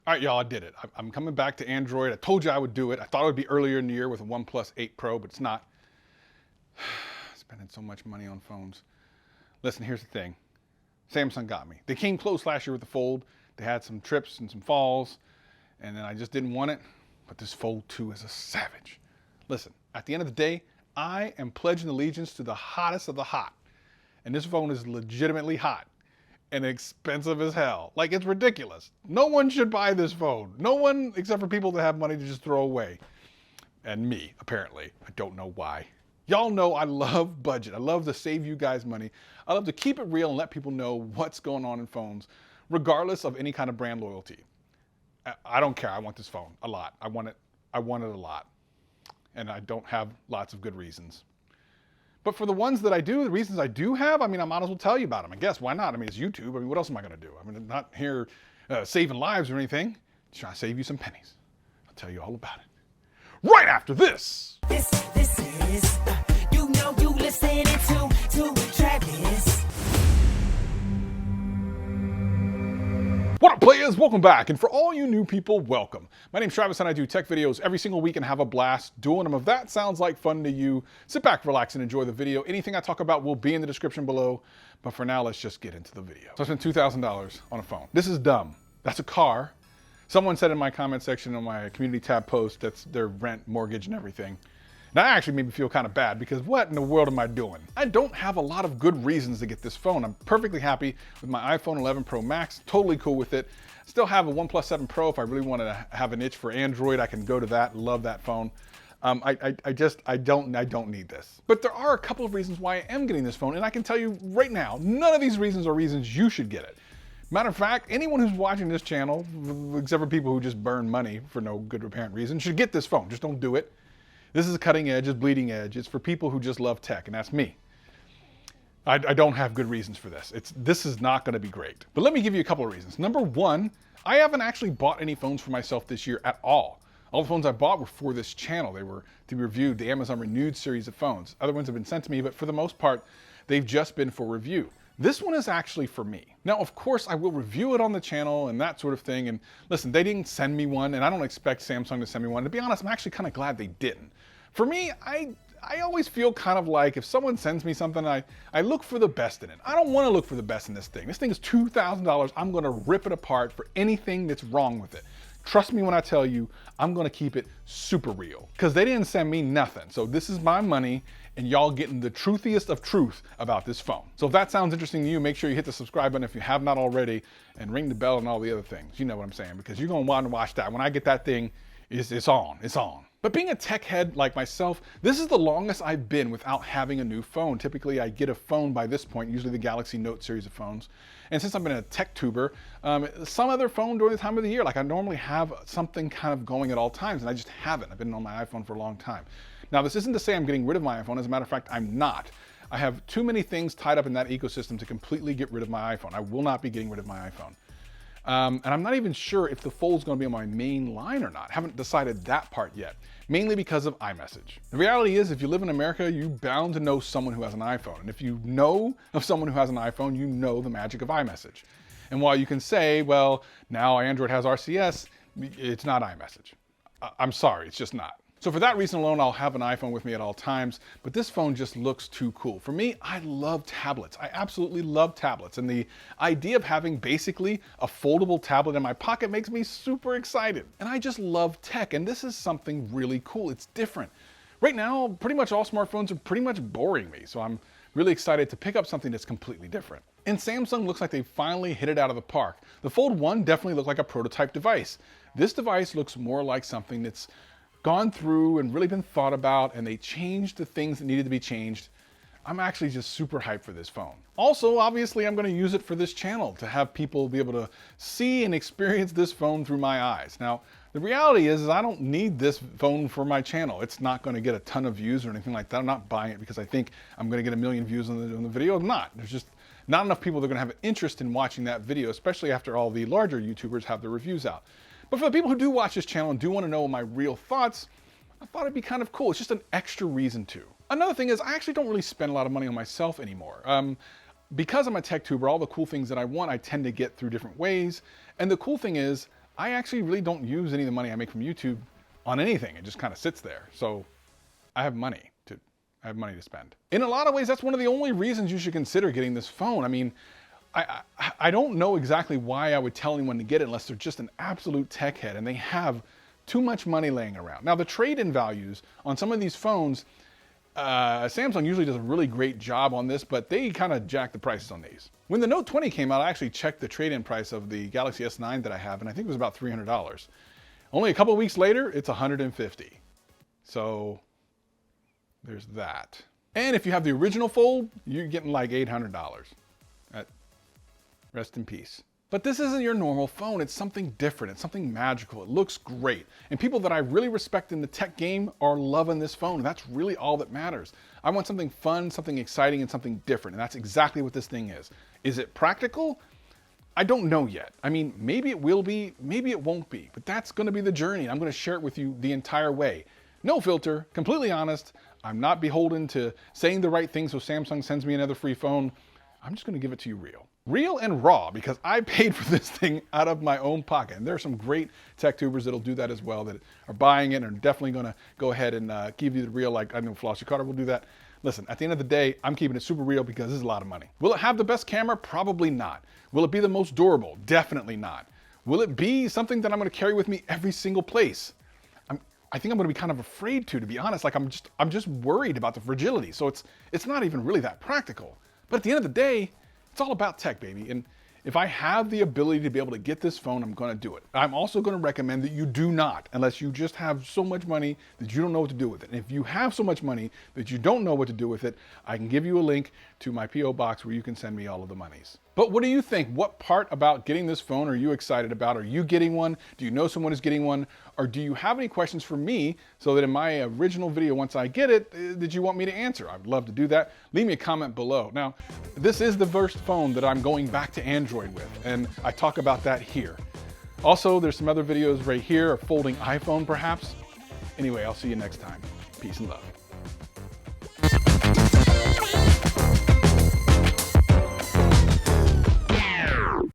All right, y'all, I did it. I'm coming back to Android. I told you I would do it. I thought it would be earlier in the year with a OnePlus 8 Pro, but it's not. Spending so much money on phones. Listen, here's the thing. Samsung got me. They came close last year with the Fold. They had some trips and some falls, and then I just didn't want it. But this Fold 2 is a savage. Listen, at the end of the day, I am pledging allegiance to the hottest of the hot. And this phone is legitimately hot and expensive as hell. Like, it's ridiculous. No one should buy this phone. No one, except for people that have money to just throw away. And me, apparently. I don't know why. Y'all know I love budget. I love to save you guys money. I love to keep it real and let people know what's going on in phones, regardless of any kind of brand loyalty. I don't care. I want this phone a lot. I want it a lot. And I don't have lots of good reasons. But for the ones that I do, the reasons I do have, I mean, I might as well tell you about them. I guess, why not? I mean, it's YouTube. I mean, what else am I going to do? I mean, I'm not here saving lives or anything. Just trying to save you some pennies. I'll tell you all about it right after this. This is, you know you listening to Travis. What up, players? Welcome back. And for all you new people, welcome. My name's Travis and I do tech videos every single week and have a blast doing them. If that sounds like fun to you, sit back, relax, and enjoy the video. Anything I talk about will be in the description below. But for now, let's just get into the video. So I spent $2,000 on a phone. This is dumb. That's a car. Someone said in my comment section on my community tab post that's their rent, mortgage, and everything. That actually made me feel kind of bad because what in the world am I doing? I don't have a lot of good reasons to get this phone. I'm perfectly happy with my iPhone 11 Pro Max, totally cool with it. Still have a OnePlus 7 Pro. If I really want to have an itch for Android, I can go to that. Love that phone. I don't need this. But there are a couple of reasons why I am getting this phone, and I can tell you right now, none of these reasons are reasons you should get it. Matter of fact, anyone who's watching this channel, except for people who just burn money for no good apparent reason, should get this phone. Just don't do it. This is cutting edge, it's bleeding edge. It's for people who just love tech, and that's me. I don't have good reasons for this. This is not gonna be great. But let me give you a couple of reasons. Number one, I haven't actually bought any phones for myself this year at all. All the phones I bought were for this channel. They were to be reviewed, the Amazon Renewed series of phones. Other ones have been sent to me, but for the most part, they've just been for review. This one is actually for me. Now, of course, I will review it on the channel and that sort of thing. And listen, they didn't send me one, and I don't expect Samsung to send me one. To be honest, I'm actually kind of glad they didn't. For me, I always feel kind of like if someone sends me something, I look for the best in it. I don't want to look for the best in this thing. This thing is $2,000. I'm going to rip it apart for anything that's wrong with it. Trust me when I tell you, I'm going to keep it super real because they didn't send me nothing. So this is my money and y'all getting the truthiest of truth about this phone. So if that sounds interesting to you, make sure you hit the subscribe button if you have not already and ring the bell and all the other things. You know what I'm saying, because you're going to want to watch that. When I get that thing, it's on. But being a tech head like myself, this is the longest I've been without having a new phone. Typically, I get a phone by this point, usually the Galaxy Note series of phones. And since I've been a tech tuber, some other phone during the time of the year, like I normally have something kind of going at all times, and I just haven't. I've been on my iPhone for a long time. Now, this isn't to say I'm getting rid of my iPhone. As a matter of fact, I'm not. I have too many things tied up in that ecosystem to completely get rid of my iPhone. I will not be getting rid of my iPhone. And I'm not even sure if the Fold's going to be on my main line or not. I haven't decided that part yet, mainly because of iMessage. The reality is, if you live in America, you're bound to know someone who has an iPhone. And if you know of someone who has an iPhone, you know the magic of iMessage. And while you can say, well, now Android has RCS, it's not iMessage. I'm sorry, it's just not. So for that reason alone, I'll have an iPhone with me at all times, but this phone just looks too cool. For me, I love tablets. I absolutely love tablets. And the idea of having basically a foldable tablet in my pocket makes me super excited. And I just love tech, and this is something really cool. It's different. Right now, pretty much all smartphones are pretty much boring me, so I'm really excited to pick up something that's completely different. And Samsung looks like they finally hit it out of the park. The Fold 1 definitely looked like a prototype device. This device looks more like something that's gone through and really been thought about, and they changed the things that needed to be changed. I'm actually just super hyped for this phone. Also, obviously, I'm going to use it for this channel to have people be able to see and experience this phone through my eyes. Now, the reality is I don't need this phone for my channel. It's not going to get a ton of views or anything like that. I'm not buying it because I think I'm going to get 1 million views on the video. I'm not. There's just not enough people that are going to have an interest in watching that video, especially after all the larger YouTubers have their reviews out. But for the people who do watch this channel and do want to know my real thoughts, I thought it'd be kind of cool. It's just an extra reason to. Another thing is I actually don't really spend a lot of money on myself anymore. Because I'm a tech tuber, all the cool things that I want, I tend to get through different ways. And the cool thing is I actually really don't use any of the money I make from YouTube on anything. It just kind of sits there. So I have money to spend. In a lot of ways, that's one of the only reasons you should consider getting this phone. I mean, I don't know exactly why I would tell anyone to get it unless they're just an absolute tech head and they have too much money laying around. Now, the trade-in values on some of these phones, Samsung usually does a really great job on this, but they kind of jack the prices on these. When the Note 20 came out, I actually checked the trade-in price of the Galaxy S9 that I have, and I think it was about $300. Only a couple of weeks later, it's $150. So there's that. And if you have the original Fold, you're getting like $800. Rest in peace. But this isn't your normal phone. It's something different. It's something magical. It looks great. And people that I really respect in the tech game are loving this phone. And that's really all that matters. I want something fun, something exciting, and something different. And that's exactly what this thing is. Is it practical? I don't know yet. I mean, maybe it will be, maybe it won't be. But that's going to be the journey. I'm going to share it with you the entire way. No filter, completely honest. I'm not beholden to saying the right thing so Samsung sends me another free phone. I'm just going to give it to you real. Real and raw, because I paid for this thing out of my own pocket. And there are some great tech tubers that'll do that as well, that are buying it and are definitely going to go ahead and give you the real, like I know Flossie Carter will do that. Listen, at the end of the day, I'm keeping it super real because this is a lot of money. Will it have the best camera? Probably not. Will it be the most durable? Definitely not. Will it be something that I'm going to carry with me every single place? I think I'm going to be kind of afraid to be honest. Like I'm just worried about the fragility. So it's not even really that practical. But at the end of the day, it's all about tech, baby. And if I have the ability to be able to get this phone, I'm going to do it. I'm also going to recommend that you do not, unless you just have so much money that you don't know what to do with it. And if you have so much money that you don't know what to do with it, I can give you a link to my P.O. box where you can send me all of the monies. But what do you think? What part about getting this phone are you excited about? Are you getting one? Do you know someone who's getting one? Or do you have any questions for me so that in my original video, once I get it, that you want me to answer? I would love to do that. Leave me a comment below. Now, this is the first phone that I'm going back to Android with, and I talk about that here. Also, there's some other videos right here, a folding iPhone perhaps. Anyway, I'll see you next time. Peace and love.